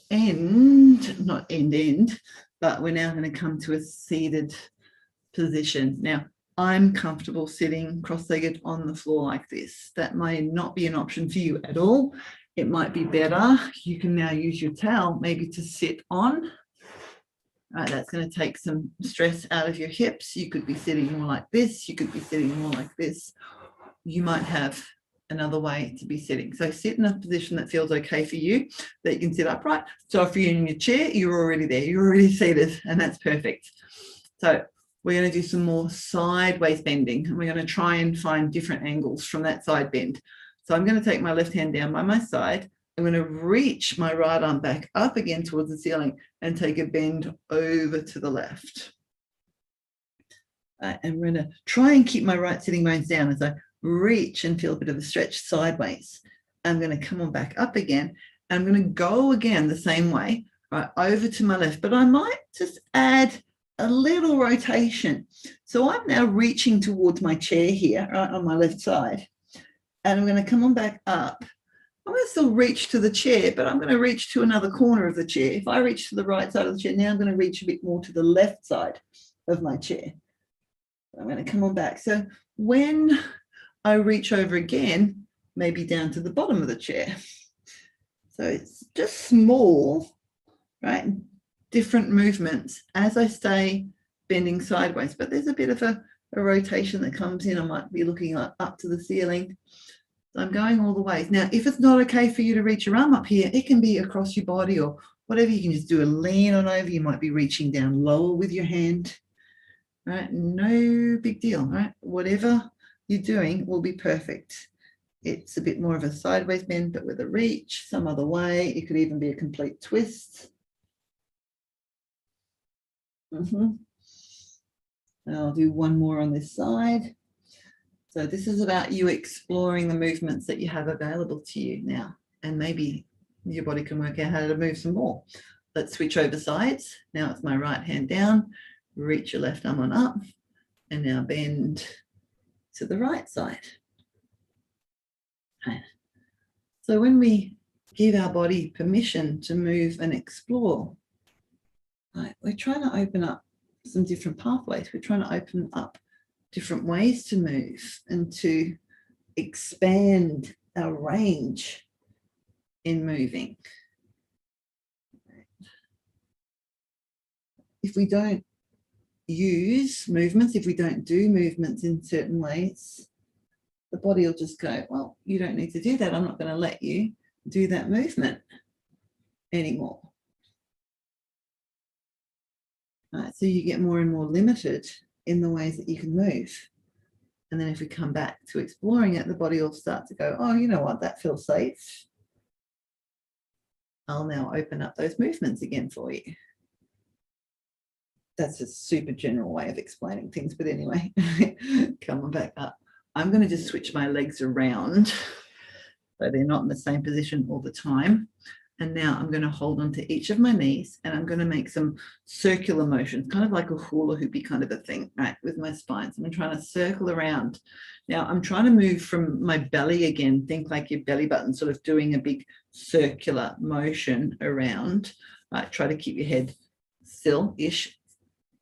not end, but we're now going to come to a seated position. Now, I'm comfortable sitting cross-legged on the floor like this. That may not be an option for you at all. It might be better. You can now use your towel maybe to sit on. Right, that's going to take some stress out of your hips. You could be sitting more like this. You could be sitting more like this. You might have another way to be sitting. So sit in a position that feels okay for you, that you can sit upright. So if you're in your chair, you're already there. You're already seated, and that's perfect. So we're going to do some more sideways bending, and we're going to try and find different angles from that side bend. So I'm going to take my left hand down by my side. I'm going to reach my right arm back up again towards the ceiling and take a bend over to the left. And we're going to try and keep my right sitting bones down as I reach and feel a bit of a stretch sideways. I'm going to come on back up again. I'm going to go again the same way, right, over to my left, but I might just add a little rotation. So I'm now reaching towards my chair here, right, on my left side. And I'm going to come on back up. I'm going to still reach to the chair, but I'm going to reach to another corner of the chair. If I reach to the right side of the chair, now I'm going to reach a bit more to the left side of my chair. I'm going to come on back. So when I reach over again, maybe down to the bottom of the chair. So it's just small, right? Different movements as I stay bending sideways, but there's a bit of a rotation that comes in. I might be looking up to the ceiling. So I'm going all the ways. Now, if it's not okay for you to reach your arm up here, it can be across your body or whatever. You can just do a lean on over. You might be reaching down lower with your hand, right? No big deal, right? Whatever you're doing will be perfect. It's a bit more of a sideways bend, but with a reach some other way. It could even be a complete twist. And I'll do one more on this side. So this is about you exploring the movements that you have available to you now, and maybe your body can work out how to move some more. Let's switch over sides. Now it's my right hand down, reach your left arm on up, and now bend to the right side. Okay. So when we give our body permission to move and explore, right, we're trying to open up some different pathways. We're trying to open up different ways to move and to expand our range in moving. If we don't use movements, if we don't do movements in certain ways, the body will just go, well, you don't need to do that. I'm not going to let you do that movement anymore. Right, so you get more and more limited in the ways that you can move. And then if we come back to exploring it, the body will start to go, oh, you know what, that feels safe. I'll now open up those movements again for you. That's a super general way of explaining things, but anyway, come on back up. I'm going to just switch my legs around so they're not in the same position all the time. And now I'm going to hold on to each of my knees and I'm going to make some circular motions, kind of like a hula hoopy kind of a thing, right, with my spine. So I'm trying to circle around. Now I'm trying to move from my belly again. Think like your belly button, sort of doing a big circular motion around. Right, try to keep your head still-ish.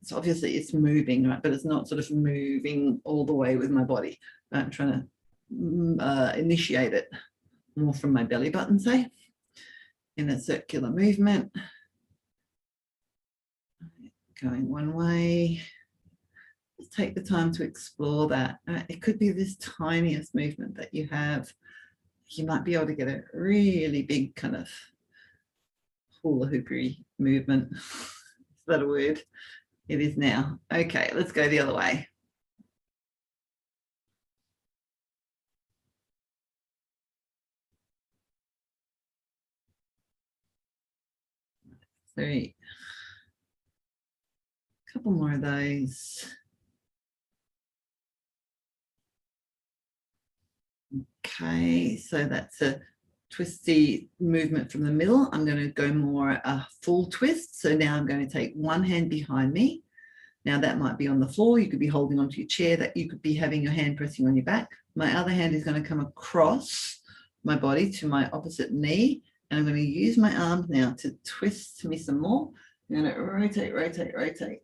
So obviously it's moving, right, but it's not sort of moving all the way with my body. I'm trying to initiate it more from my belly button, say, in a circular movement. Going one way. Just take the time to explore that. It could be this tiniest movement that you have. You might be able to get a really big kind of hula hoopery movement. Is that a word? It is now. Okay, let's go the other way. 3. A couple more of those. Okay, so that's a twisty movement from the middle. I'm going to go more a full twist. So now I'm going to take one hand behind me. Now that might be on the floor. You could be holding onto your chair. That you could be having your hand pressing on your back. My other hand is going to come across my body to my opposite knee. And I'm going to use my arms now to twist me some more. I'm going to rotate, rotate, rotate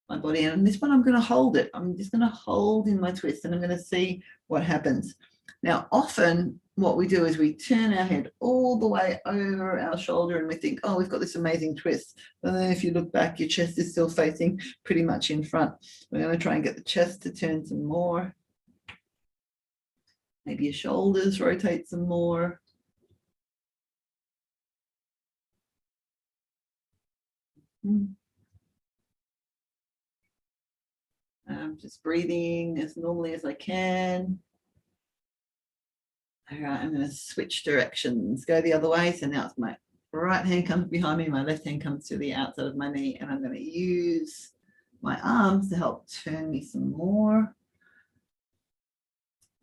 my body. And this one, I'm going to hold it. I'm just going to hold in my twist and I'm going to see what happens. Now, often what we do is we turn our head all the way over our shoulder and we think, oh, we've got this amazing twist. And then if you look back, your chest is still facing pretty much in front. We're going to try and get the chest to turn some more. Maybe your shoulders rotate some more. I'm just breathing as normally as I can. All right, I'm going to switch directions, go the other way. So now it's my right hand comes behind me, my left hand comes to the outside of my knee, and I'm going to use my arms to help turn me some more.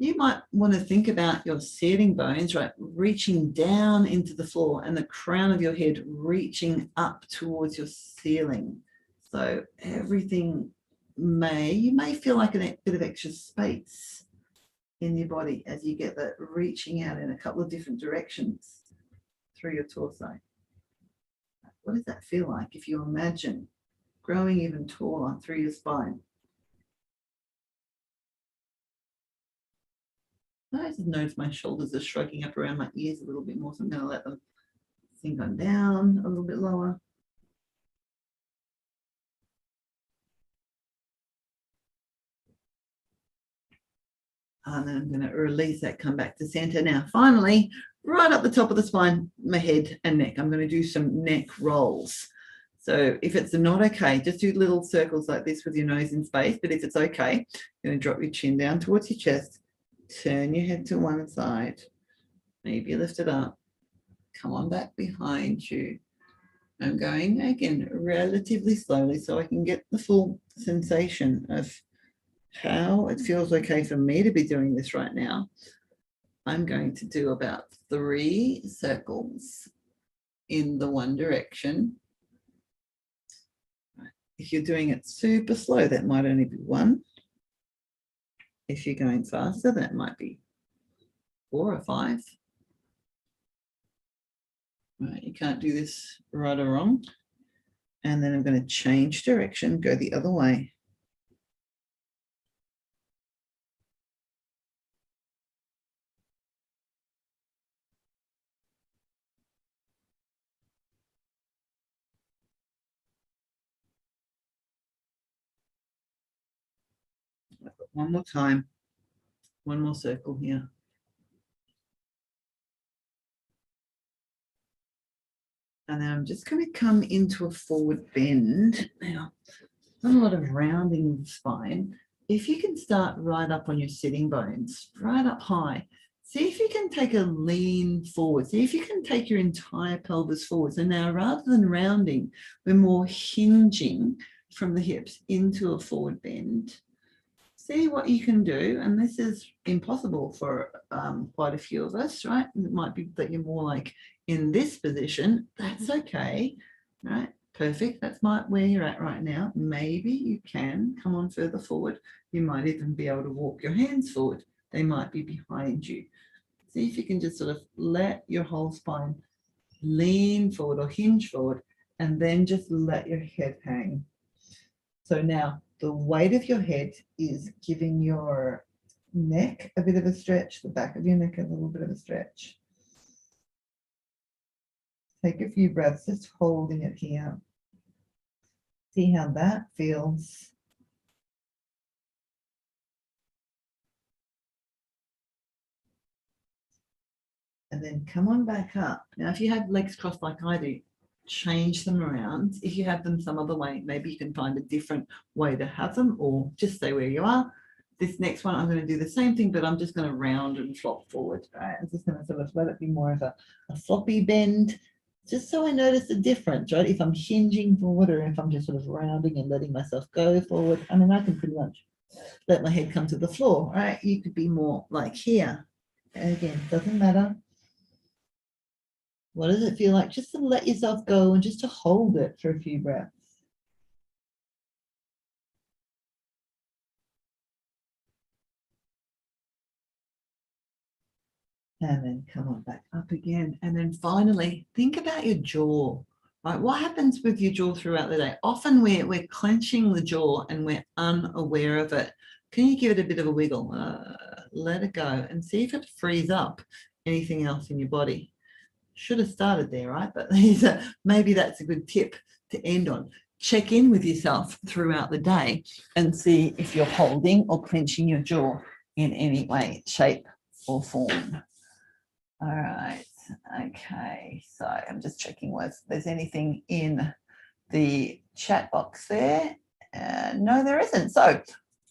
You might want to think about your sitting bones, right, reaching down into the floor and the crown of your head reaching up towards your ceiling. So everything you may feel like a bit of extra space in your body as you get that reaching out in a couple of different directions through your torso. What does that feel like if you imagine growing even taller through your spine? I just notice my shoulders are shrugging up around my ears a little bit more, so I'm going to let them sink on down a little bit lower. And then I'm going to release that, come back to center. Now, finally, right up the top of the spine, my head and neck. I'm going to do some neck rolls. So if it's not okay, just do little circles like this with your nose in space. But if it's okay, you're going to drop your chin down towards your chest, turn your head to one side, maybe lift it up, come on back behind you. I'm going again relatively slowly so I can get the full sensation of how it feels okay for me to be doing this right now. I'm going to do about 3 circles in the one direction. If you're doing it super slow, that might only be 1. If you're going faster, that might be 4 or 5. Right, you can't do this right or wrong. And then I'm going to change direction, go the other way. One more time. One more circle here. And then I'm just going to come into a forward bend. Now, not a lot of rounding of the spine. If you can start right up on your sitting bones, right up high, see if you can take a lean forward. See if you can take your entire pelvis forward. So now rather than rounding, we're more hinging from the hips into a forward bend. See what you can do. And this is impossible for quite a few of us, right? It might be that you're more like in this position. That's okay, right? Perfect. That's where you're at right now. Maybe you can come on further forward. You might even be able to walk your hands forward. They might be behind you. See if you can just sort of let your whole spine lean forward or hinge forward, and then just let your head hang. So now the weight of your head is giving your neck a bit of a stretch, the back of your neck a little bit of a stretch. Take a few breaths, just holding it here. See how that feels. And then come on back up. Now, if you have legs crossed like I do, change them around. If you have them some other way, maybe you can find a different way to have them, or just stay where you are. This next one, I'm going to do the same thing, but I'm just going to round and flop forward. Right? I'm just going to sort of let it be more of a floppy bend, just so I notice the difference, right? If I'm hinging forward or if I'm just sort of rounding and letting myself go forward. I mean, I can pretty much let my head come to the floor, right? You could be more like here. And again, doesn't matter. What does it feel like? Just to let yourself go and just to hold it for a few breaths. And then come on back up again. And then finally, think about your jaw. Right? What happens with your jaw throughout the day? Often we're clenching the jaw and we're unaware of it. Can you give it a bit of a wiggle? Let it go and see if it frees up anything else in your body. Should have started there, right? But maybe that's a good tip to end on. Check in with yourself throughout the day and see if you're holding or clenching your jaw in any way, shape, or form. All right. Okay. So I'm just checking if there's anything in the chat box there. No, there isn't. So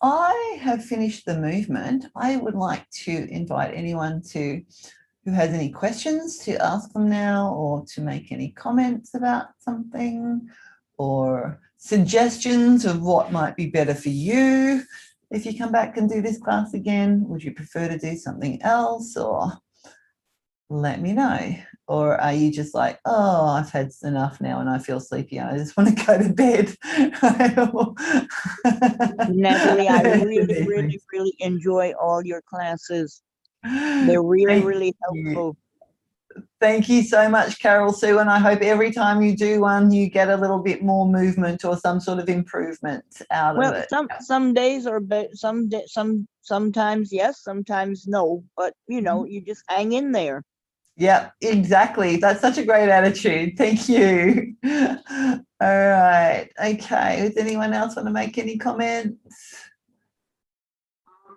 I have finished the movement. I would like to invite anyone who has any questions to ask them now, or to make any comments about something, or suggestions of what might be better for you. If you come back and do this class again, would you prefer to do something else, or let me know? Or are you just like, oh, I've had enough now and I feel sleepy and I just want to go to bed? Natalie, I really enjoy all your classes. They're really helpful. Thank you so much, Carol Sue, and I hope every time you do one, you get a little bit more movement or some sort of improvement out of it. Some days are better, sometimes yes, sometimes no, but you know, you just hang in there. Yeah, exactly. That's such a great attitude. Thank you. All right. Okay. Does anyone else want to make any comments?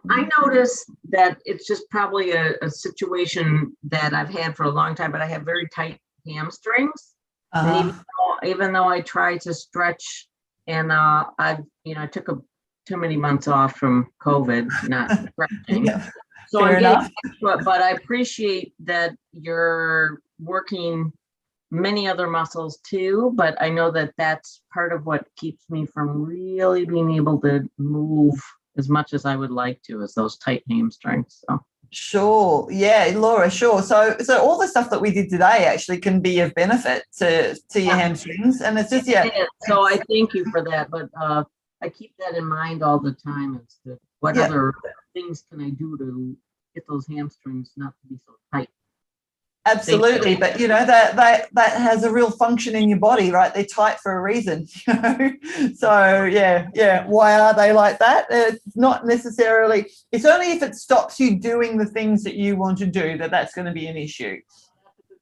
I noticed that it's just probably a situation that I've had for a long time, but I have very tight hamstrings. And even though I try to stretch, and I took too many months off from COVID, not stretching. Yeah. So I'm getting, but I appreciate that you're working many other muscles too, but I know that that's part of what keeps me from really being able to move as much as I would like to, is those tight hamstrings. So Sure. Yeah, Laura, sure. So all the stuff that we did today actually can be of benefit to your hamstrings. And it's just, So I thank you for that, but I keep that in mind all the time as to what other things can I do to get those hamstrings not to be so tight. Absolutely, but that has a real function in your body, right? They're tight for a reason, So yeah. Why are they like that? It's not necessarily. It's only if it stops you doing the things that you want to do that's going to be an issue,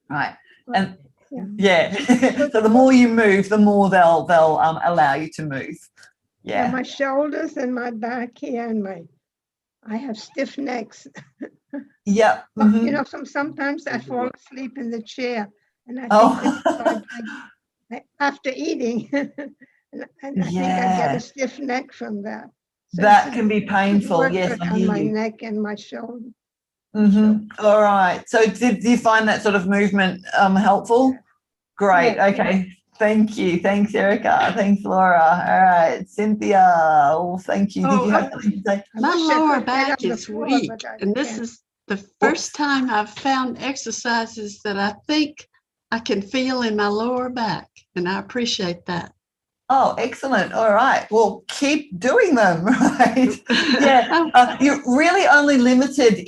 right? And so the more you move, the more they'll allow you to move. Yeah. My shoulders and my back here, and I have stiff necks. Yeah. Mm-hmm. Sometimes I fall asleep in the chair, and I think after eating, and I think I get a stiff neck from that. So that can be painful. Yes, I hear my you. neck and my shoulder. All right. So do you find that sort of movement helpful? Great. Yeah. Okay. Thank you. Thanks, Erica. Thanks, Laura. All right. Cynthia. Oh, thank you. Did you have something to say? My lower back is weak, and this is the first time I've found exercises that I think I can feel in my lower back, and I appreciate that. Oh, excellent. All right. Well, keep doing them, right? Yeah. You're really only limited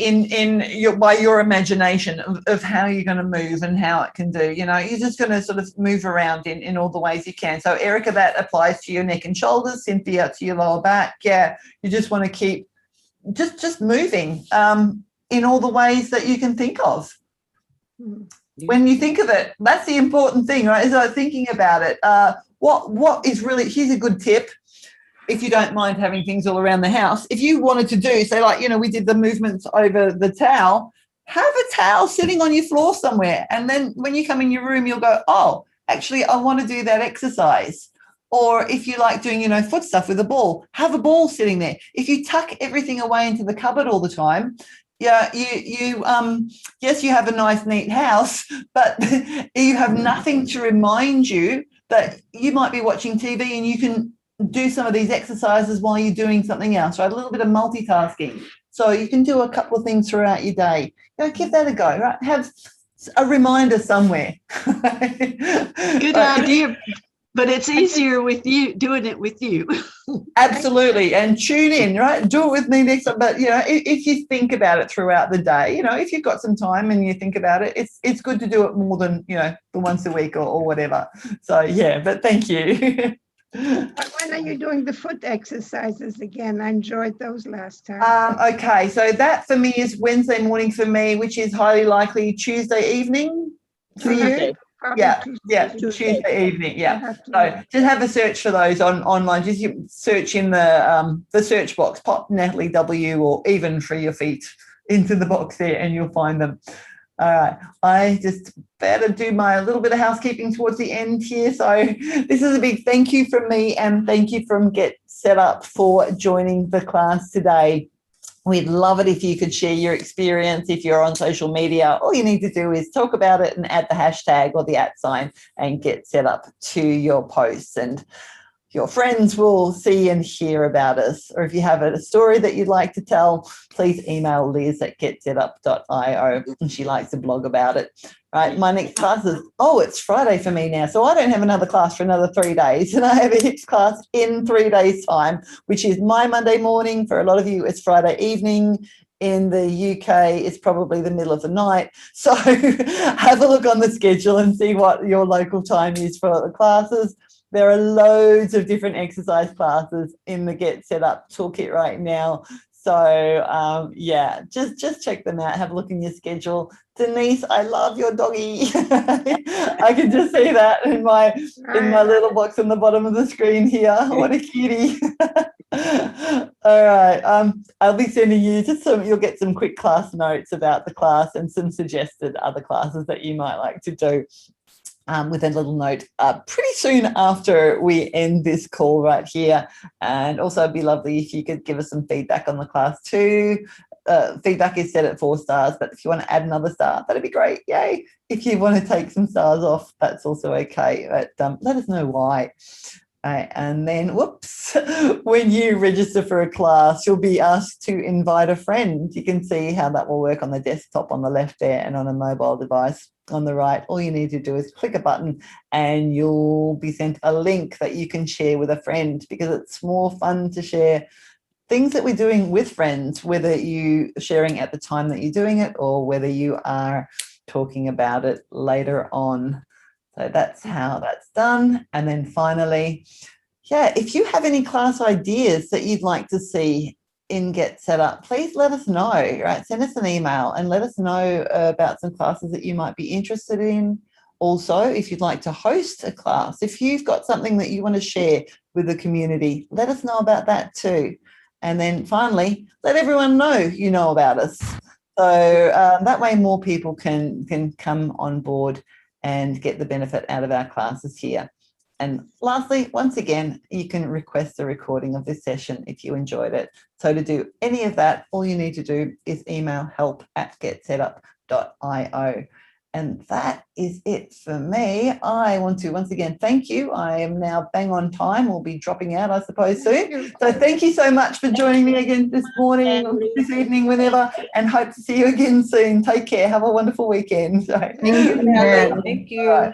by your imagination of how you're going to move and how it can do. You're just going to sort of move around in all the ways you can. So, Erica, that applies to your neck and shoulders. Cynthia, to your lower back. Yeah. You just want to keep just moving in all the ways that you can think of. When you think of it, that's the important thing, right? Is like thinking about it. What is really, here's a good tip, if you don't mind having things all around the house. If you wanted to do, say, like, we did the movements over the towel, have a towel sitting on your floor somewhere. And then when you come in your room, you'll go, oh, actually, I want to do that exercise. Or if you like doing, foot stuff with a ball, have a ball sitting there. If you tuck everything away into the cupboard all the time, yes, you have a nice, neat house, but you have nothing to remind you that you might be watching TV and you can do some of these exercises while you're doing something else, right? A little bit of multitasking. So you can do a couple of things throughout your day. Give that a go, right? Have a reminder somewhere. Good idea. But it's easier with you, doing it with you. Absolutely. And tune in, right? Do it with me next time. But, if you think about it throughout the day, if you've got some time and you think about it, it's good to do it more than, the once a week or whatever. So, yeah, but thank you. When are you doing the foot exercises again? I enjoyed those last time. Okay, so that for me is Wednesday morning for me, which is highly likely Tuesday evening for you. Tuesday evening. Yeah. So just have a search for those online. Just search in the search box, pop Natalie W or even Free Your Feet into the box there, and you'll find them. All right. I just better do my little bit of housekeeping towards the end here. So this is a big thank you from me, and thank you from Get Set Up for joining the class today. We'd love it if you could share your experience. If you're on social media, all you need to do is talk about it and add the hashtag or the @ and Get Set Up to your posts. And your friends will see and hear about us. Or if you have a story that you'd like to tell, please email Liz at getsetup.io. And she likes to blog about it. Right. My next class is, it's Friday for me now. So I don't have another class for another 3 days. And I have a HIPS class in 3 days' time, which is my Monday morning. For a lot of you, it's Friday evening. In the UK, it's probably the middle of the night. So have a look on the schedule and see what your local time is for the classes. There are loads of different exercise classes in the Get Set Up toolkit right now. So, just check them out. Have a look in your schedule. Denise, I love your doggy. I can just see that in my little box on the bottom of the screen here. What a cutie. All right. I'll be sending you you'll get some quick class notes about the class and some suggested other classes that you might like to do. With a little note pretty soon after we end this call right here. And also it'd be lovely if you could give us some feedback on the class too. Feedback is set at 4 stars, but if you want to add another star, that'd be great. Yay. If you want to take some stars off, that's also okay. But let us know why. Right, and then, whoops, when you register for a class, you'll be asked to invite a friend. You can see how that will work on the desktop on the left there and on a mobile device on the right. All you need to do is click a button and you'll be sent a link that you can share with a friend, because it's more fun to share things that we're doing with friends, whether you are sharing at the time that you're doing it or whether you are talking about it later on. So that's how that's done. And then finally, yeah, if you have any class ideas that you'd like to see in Get Set Up, please let us know, right? Send us an email and let us know about some classes that you might be interested in. Also, if you'd like to host a class, if you've got something that you want to share with the community, let us know about that too. And then finally, let everyone know you know about us. So that way more people can come on board and get the benefit out of our classes here. And lastly, once again, you can request a recording of this session if you enjoyed it. So to do any of that, all you need to do is email help@getsetup.io. And that is it for me. I want to once again thank you. I am now bang on time. We'll be dropping out, I suppose, soon. So thank you so much for joining me again this morning or this evening, whenever, and hope to see you again soon. Take care. Have a wonderful weekend. Thank you. Thank you.